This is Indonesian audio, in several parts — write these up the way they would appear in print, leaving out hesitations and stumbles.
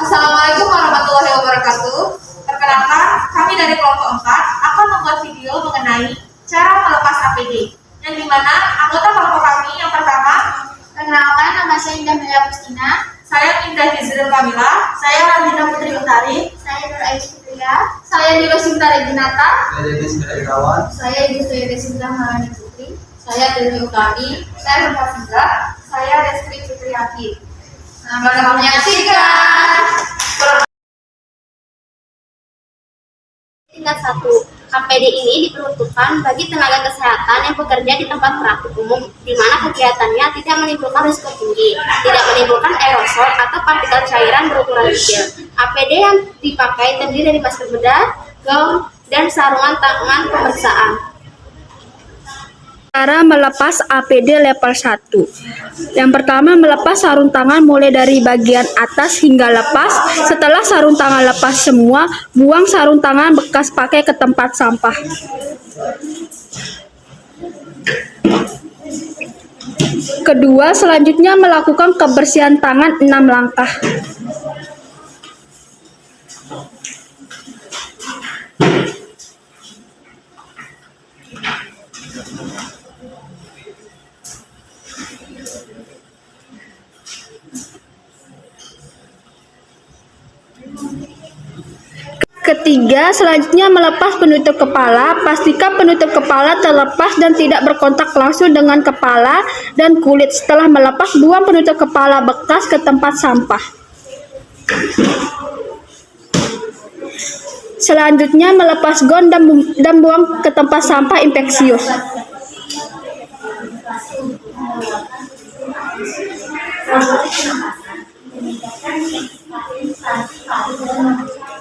Assalamualaikum warahmatullahi wabarakatuh. Perkenalkan, kami dari kelompok 4 akan membuat video mengenai cara melepas APD. Yang dimana anggota kelompok kami yang pertama, perkenalkan, nama saya Indah Melia Pustina. saya Indah Hizril Kamila, saya Randina Putri Utari, Saya Nur Ais Fitria. Saya Nilo Sinta Reginata. Saya Denis Irawan. Saya Ibu Saya Desinta Maharani Putri. saya Dewi Utami, saya Nurhafizah, saya Restri Fitriati. Selamat menyaksikan. Tingkat 1. APD ini diperuntukkan bagi tenaga kesehatan yang bekerja di tempat praktik umum di mana kegiatannya tidak menimbulkan risiko tinggi, tidak menimbulkan aerosol atau partikel cairan berukuran kecil. APD yang dipakai terdiri dari masker bedah, gaun, dan sarungan tangan pemeriksaan. Cara melepas APD level 1. Yang pertama, melepas sarung tangan mulai dari bagian atas hingga lepas. Setelah sarung tangan lepas semua, buang sarung tangan bekas pakai ke tempat sampah. Kedua, selanjutnya melakukan kebersihan tangan 6 langkah. Ketiga, selanjutnya melepas penutup kepala. Pastikan penutup kepala terlepas dan tidak berkontak langsung dengan kepala dan kulit. Setelah melepas, buang penutup kepala bekas ke tempat sampah. Selanjutnya, melepas gaun dan buang ke tempat sampah infeksius.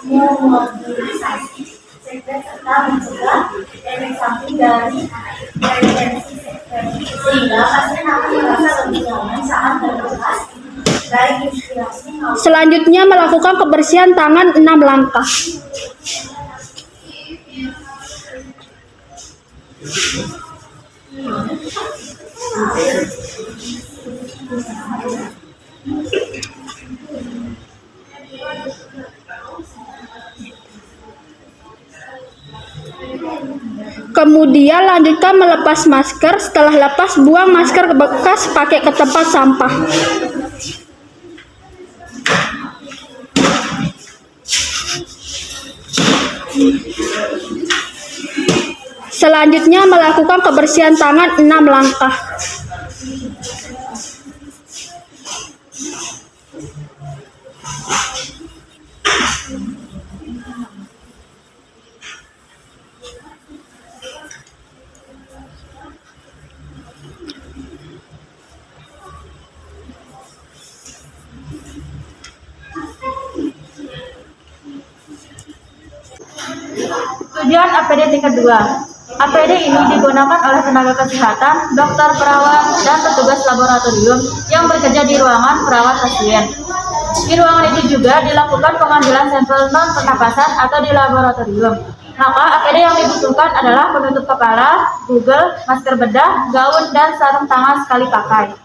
Memobilisasi sekret serta mencegah efek samping dari retensi sekret sehingga pasien akan merasa lebih nyaman saat bernapas. Baik inspirasi maupun Selanjutnya, melakukan kebersihan tangan 6 langkah. Kemudian lanjutkan melepas masker. Setelah lepas, buang masker bekas pakai ke tempat sampah. Selanjutnya melakukan kebersihan tangan 6 langkah. Tujuan APD tingkat 2. APD ini digunakan oleh tenaga kesehatan, dokter, perawat, dan petugas laboratorium yang bekerja di ruangan perawat pasien. Di ruangan itu juga dilakukan pengambilan sampel non-pernapasan atau di laboratorium. Maka APD yang dibutuhkan adalah penutup kepala, google, masker bedah, gaun, dan sarung tangan sekali pakai.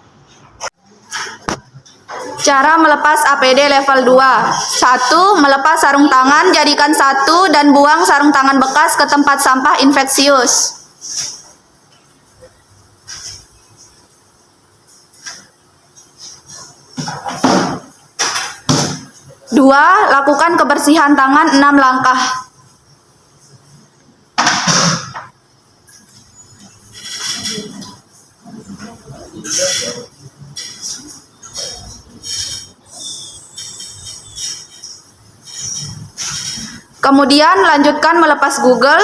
Cara melepas APD level 2. 1. Melepas sarung tangan, jadikan satu dan buang sarung tangan bekas ke tempat sampah infeksius. 2. Lakukan kebersihan tangan 6 langkah. Kemudian lanjutkan melepas Google.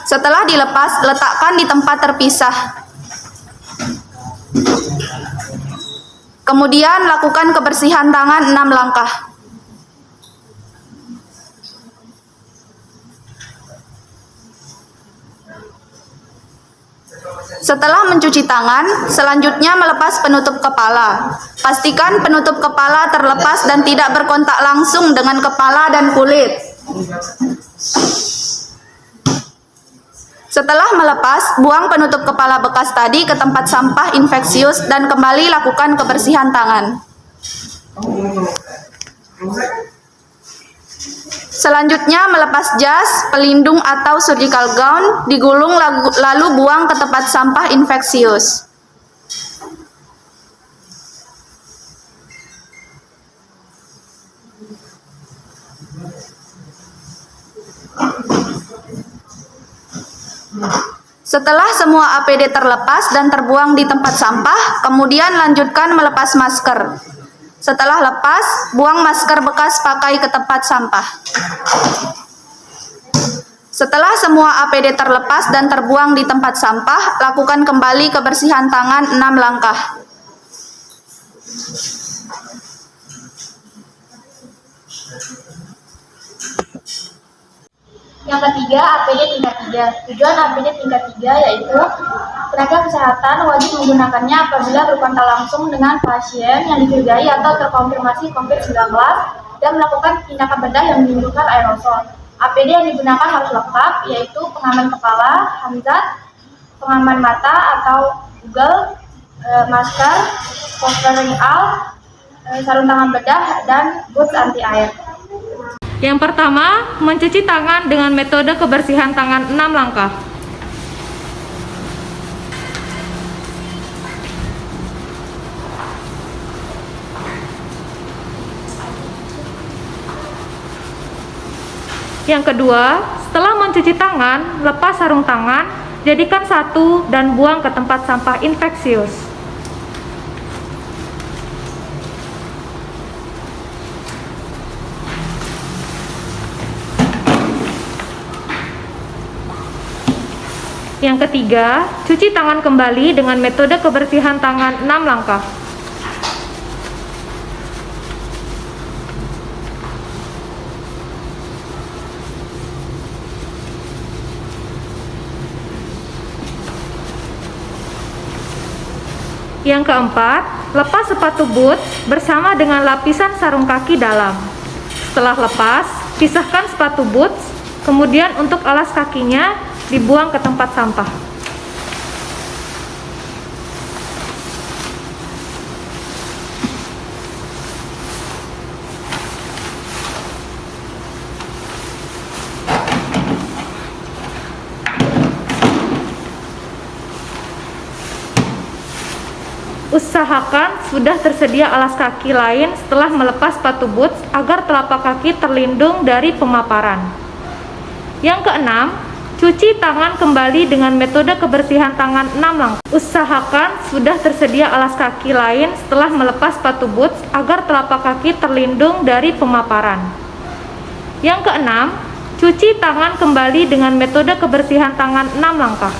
Setelah dilepas, letakkan di tempat terpisah. Kemudian lakukan kebersihan tangan 6 langkah. Setelah mencuci tangan, selanjutnya melepas penutup kepala. Pastikan penutup kepala terlepas dan tidak berkontak langsung dengan kepala dan kulit. Setelah melepas, buang penutup kepala bekas tadi ke tempat sampah infeksius dan kembali lakukan kebersihan tangan. Selanjutnya melepas jas, pelindung atau surgical gown, digulung lalu buang ke tempat sampah infeksius. Setelah semua APD terlepas dan terbuang di tempat sampah, kemudian lanjutkan melepas masker. Setelah lepas, buang masker bekas pakai ke tempat sampah. Setelah semua APD terlepas dan terbuang di tempat sampah, lakukan kembali kebersihan tangan 6 langkah. Yang ketiga, APD tingkat 3. Tujuan APD tingkat 3 yaitu tenaga kesehatan wajib menggunakannya apabila berkontak langsung dengan pasien yang dicurigai atau terkonfirmasi COVID-19 dan melakukan tindakan bedah yang menimbulkan aerosol. APD yang digunakan harus lengkap, yaitu pengaman kepala, hamzat, pengaman mata atau Google, masker, covering all, sarung tangan bedah, dan boots anti air. Yang pertama, mencuci tangan dengan metode kebersihan tangan 6 langkah. Yang kedua, setelah mencuci tangan, lepas sarung tangan, jadikan satu dan buang ke tempat sampah infeksius. Yang ketiga, cuci tangan kembali dengan metode kebersihan tangan 6 langkah. Yang keempat, lepas sepatu boots bersama dengan lapisan sarung kaki dalam. Setelah lepas, pisahkan sepatu boots, kemudian untuk alas kakinya dibuang ke tempat sampah. Usahakan sudah tersedia alas kaki lain setelah melepas sepatu boots agar telapak kaki terlindung dari pemaparan. Yang keenam, cuci tangan kembali dengan metode kebersihan tangan 6 langkah. Usahakan sudah tersedia alas kaki lain setelah melepas sepatu boots agar telapak kaki terlindung dari pemaparan. Yang keenam, cuci tangan kembali dengan metode kebersihan tangan 6 langkah.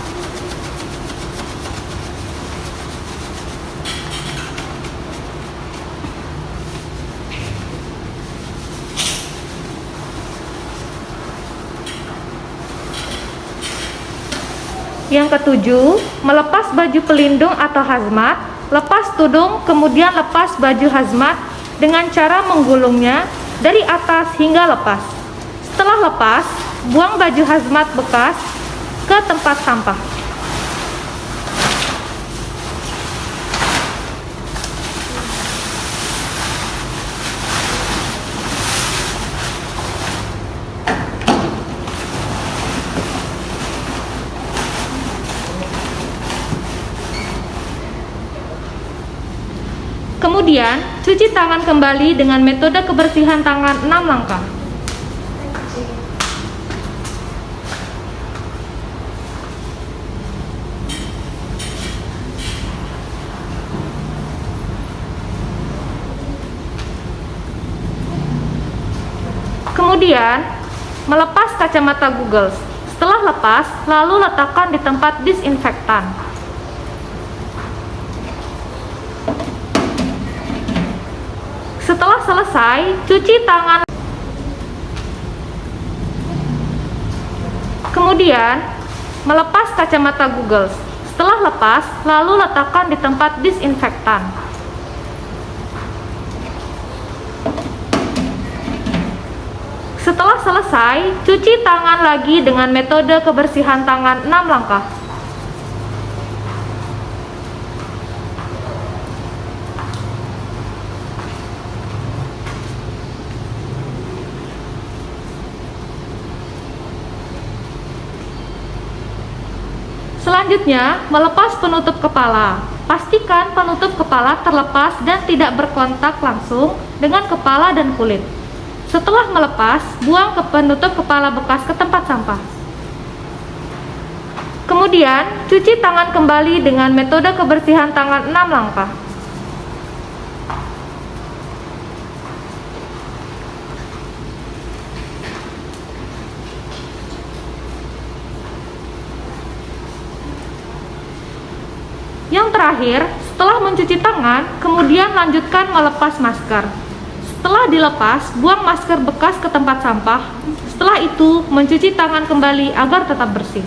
Yang ketujuh, melepas baju pelindung atau hazmat, lepas tudung, kemudian lepas baju hazmat dengan cara menggulungnya dari atas hingga lepas. Setelah lepas, buang baju hazmat bekas ke tempat sampah. Kemudian, cuci tangan kembali dengan metode kebersihan tangan 6 langkah. Kemudian, melepas kacamata Google. Setelah lepas, lalu letakkan di tempat disinfektan. Setelah selesai, cuci tangan. Kemudian, melepas kacamata Google. Setelah lepas, lalu letakkan di tempat disinfektan. Setelah selesai, cuci tangan lagi dengan metode kebersihan tangan 6 langkah. Selanjutnya, melepas penutup kepala. Pastikan penutup kepala terlepas dan tidak berkontak langsung dengan kepala dan kulit. Setelah melepas, buang ke penutup kepala bekas ke tempat sampah. Kemudian, cuci tangan kembali dengan metode kebersihan tangan 6 langkah. Yang terakhir, setelah mencuci tangan, kemudian lanjutkan melepas masker. Setelah dilepas, buang masker bekas ke tempat sampah. Setelah itu, mencuci tangan kembali agar tetap bersih.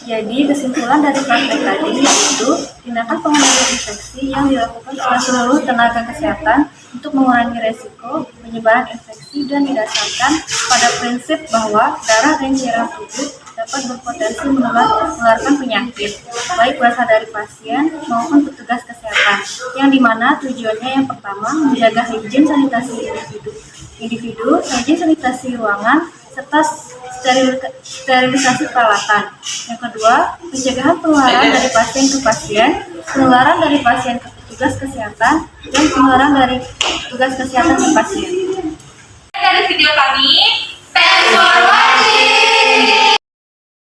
Jadi kesimpulan dari praktek tadi yaitu tindakan pengendalian infeksi yang dilakukan oleh seluruh tenaga kesehatan untuk mengurangi resiko penyebaran infeksi dan didasarkan pada prinsip bahwa darah dan cairan tubuh dapat berpotensi menularkan penyakit, baik berasal dari pasien maupun petugas kesehatan, yang dimana tujuannya yang pertama menjaga higien sanitasi individu, higien sanitasi ruangan, serta sterilisasi peralatan. Yang kedua, pencegahan penularan dari pasien ke pasien, penularan dari pasien ke petugas kesehatan, dan penularan dari petugas kesehatan ke pasien. Dari video kami, thanks for watching!